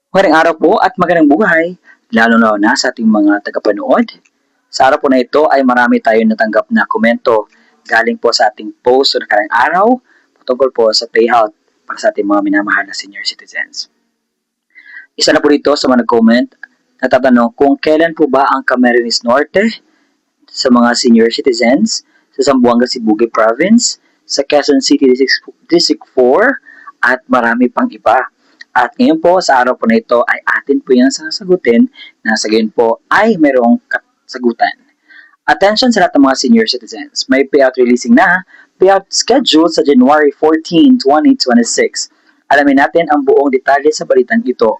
Magandang araw po at magandang buhay, lalo na sa ating mga tagapanood. Sa araw po na ito ay marami tayong natanggap na komento galing po sa ating post sa nakarang araw tungkol po sa payout para sa ating mga minamahal na senior citizens. Isa na po dito sa mga nag-comment na tatanong kung kailan po ba ang Camarines Norte sa mga senior citizens sa Zamboanga Sibugue Province, sa Quezon City District 4 at marami pang iba. At ngayon po, sa araw po na ito ay atin po yan sasagutin na sa gayon po ay mayroong kasagutan. Attention sa lahat ng mga senior citizens. May payout releasing na, payout schedule sa January 14, 2026. Alamin natin ang buong detalye sa balitang ito.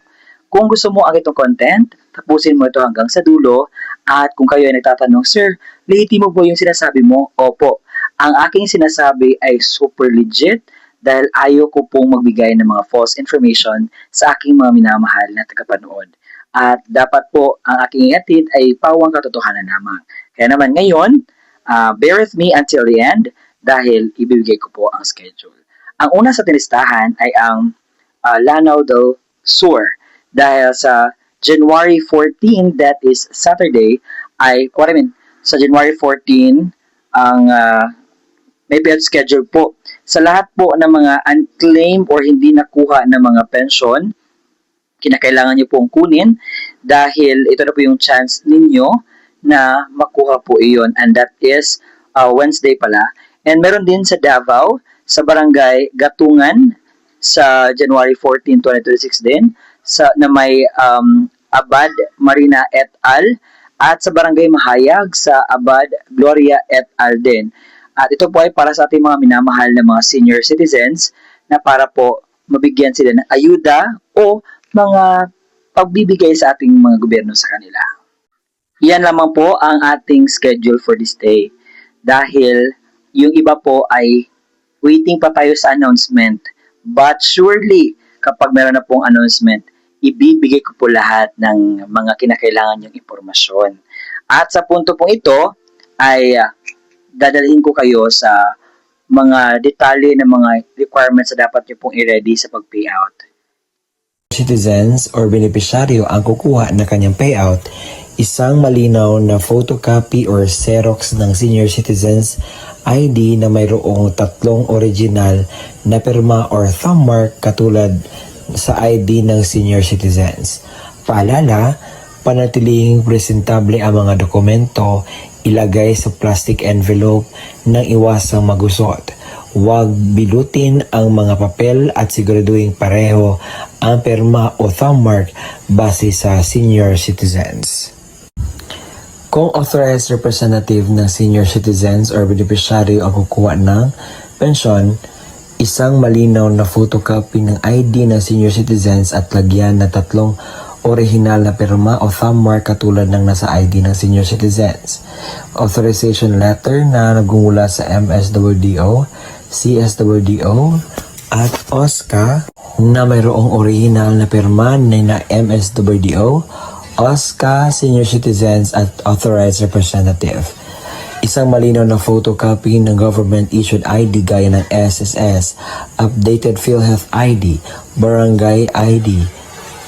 Kung gusto mo ang itong content, tapusin mo ito hanggang sa dulo. At kung kayo ay nagtatanong, Sir, legitimo po yung sinasabi mo? Opo. Ang aking sinasabi ay super legit dahil ayaw ko pong magbigay ng mga false information sa aking mga minamahal na tagapanood. At dapat po ang aking ihatid ay pawang katotohanan lamang. Kaya naman ngayon, bear with me until the end dahil ibibigay ko po ang schedule. Ang una sa tinistahan ay ang Lanao del Sur dahil sa January 14, that is Saturday, sa January 14, ang may payout schedule po. Sa lahat po ng mga unclaimed or hindi nakuha ng mga pension, kinakailangan nyo pong kunin dahil ito na po yung chance ninyo na makuha po iyon, and that is Wednesday pala. And meron din sa Davao, sa Barangay Gatungan sa January 14, 2026 din, na may Abad Marina et al. At sa Barangay Mahayag sa Abad Gloria et al. Din. At ito po ay para sa ating mga minamahal na mga senior citizens na para po mabigyan sila ng ayuda o mga pagbibigay sa ating mga gobyerno sa kanila. Yan lamang po ang ating schedule for this day. Dahil yung iba po ay waiting pa tayo sa announcement. But surely, kapag meron na pong announcement, ibibigay ko po lahat ng mga kinakailangan yung impormasyon. At sa punto pong ito ay dadalhin ko kayo sa mga detalye ng mga requirements na dapat nyo pong i-ready sa pag-payout. Citizens or benepisyaryo ang kukuha ng kanyang payout, isang malinaw na photocopy or Xerox ng senior citizens ID na mayroong 3 original na pirma or thumb mark katulad sa ID ng senior citizens. Paalala, panatiling presentable ang mga dokumento, ilagay sa plastic envelope nang iwasang magusot. Huwag bilutin ang mga papel at siguraduhin pareho ang pirma o thumb mark base sa senior citizens. Kung authorized representative ng senior citizens or beneficiary ang kukuha ng pensyon, isang malinaw na photocopy ng ID ng senior citizens at lagyan na 3 original na pirma o thumb mark katulad ng nasa ID ng senior citizens. Authorization letter na nagmumula sa MSWDO, CSWDO at OSCA na mayroong original na pirma na MSWDO, OSCA, senior citizens at authorized representative. Isang malinaw na photocopy ng government-issued ID gaya ng SSS, updated PhilHealth ID, Barangay ID,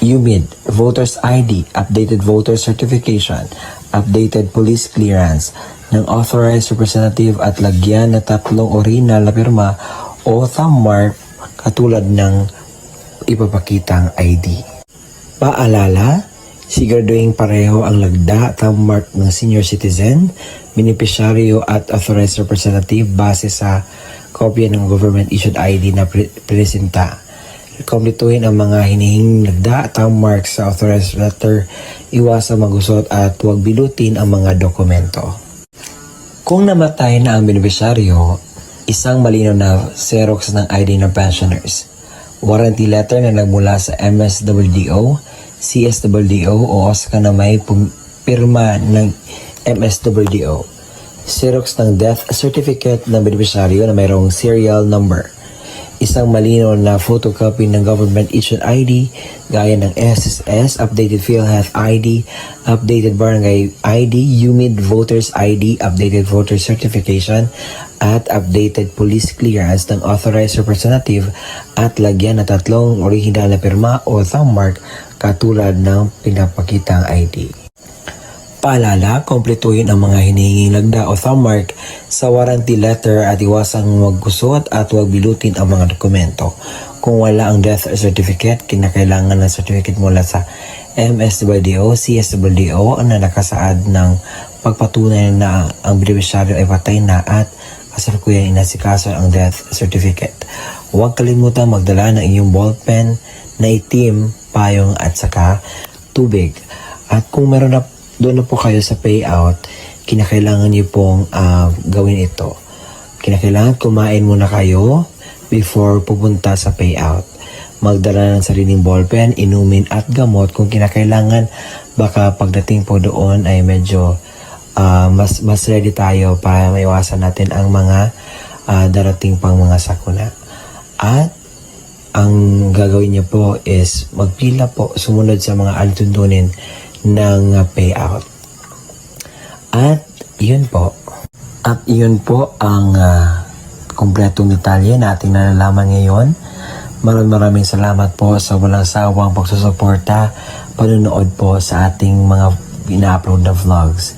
UMID, Voters ID, updated voter certification, updated police clearance ng authorized representative at lagyan na 3 original na pirma o thumb mark katulad ng ipapakitang ID. Paalala, siguraduhin pareho ang lagda thumb mark ng senior citizen, beneficiaryo at authorized representative base sa kopya ng government-issued ID na presenta. Komplituhin ang mga hinihinging lagda, thumb mark sa authorized letter, iwasang magusot at huwag bilutin ang mga dokumento. Kung namatay na ang beneficiaryo, isang malinaw na Xerox ng ID ng pensioners, warranty letter na nagmula sa MSWDO, CSWDO o OSCA na may pirma ng MSWDO, Xerox ng death certificate ng beneficiaryo na mayroong serial number, isang malinaw na photocopy ng government-issued ID gaya ng SSS, updated PhilHealth ID, updated Barangay ID, UMID Voters ID, updated voter certification, at updated police clearance ng authorized representative at lagyan na 3 original na pirma o thumb mark katulad ng pinapakitang ID. Paalala, kumpletuhin ang mga hinihinging lagda o thumb mark sa warranty letter at iwasang magkusot at huwag bilutin ang mga dokumento. Kung wala ang death certificate, kinakailangan ng certificate mula sa MSWDO, CSWDO na nakasaad ng pagpatunay na ang beneficiaryo ay patay na at kasalukuyang inasikaso ang death certificate. Huwag kalimutan magdala ng iyong ballpen na itim, payong at saka tubig. At kung meron na doon na po kayo sa payout, kinakailangan niyo pong gawin ito. Kinakailangan kumain muna kayo before pupunta sa payout. Magdala ng sariling ballpen, inumin at gamot kung kinakailangan. Baka pagdating po doon ay medyo mas ready tayo para maiwasan natin ang mga darating pang mga sakuna. At ang gagawin niyo po is magpila po, sumunod sa mga alituntunin ng payout. At yun po. At yun po ang kompletong detalye na ating nalalaman ngayon. Maraming salamat po sa walang sawang pagsusuporta, panonood po sa ating mga ina-upload na vlogs.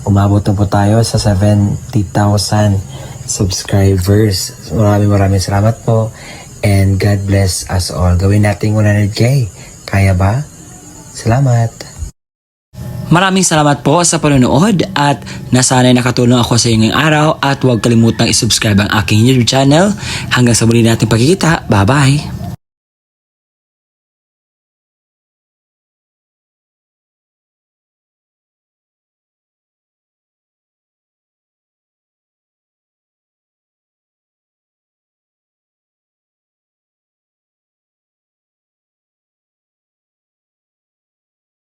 Umabot na po tayo sa 70,000 subscribers. Maraming salamat po and God bless us all. Gawin natin 100K. Kaya ba? Salamat! Maraming salamat po sa panonood at nasanay nakatulong ako sa ngayong araw at huwag kalimutang isubscribe ang aking YouTube channel. Hanggang sa muli natin pagkikita. Bye-bye!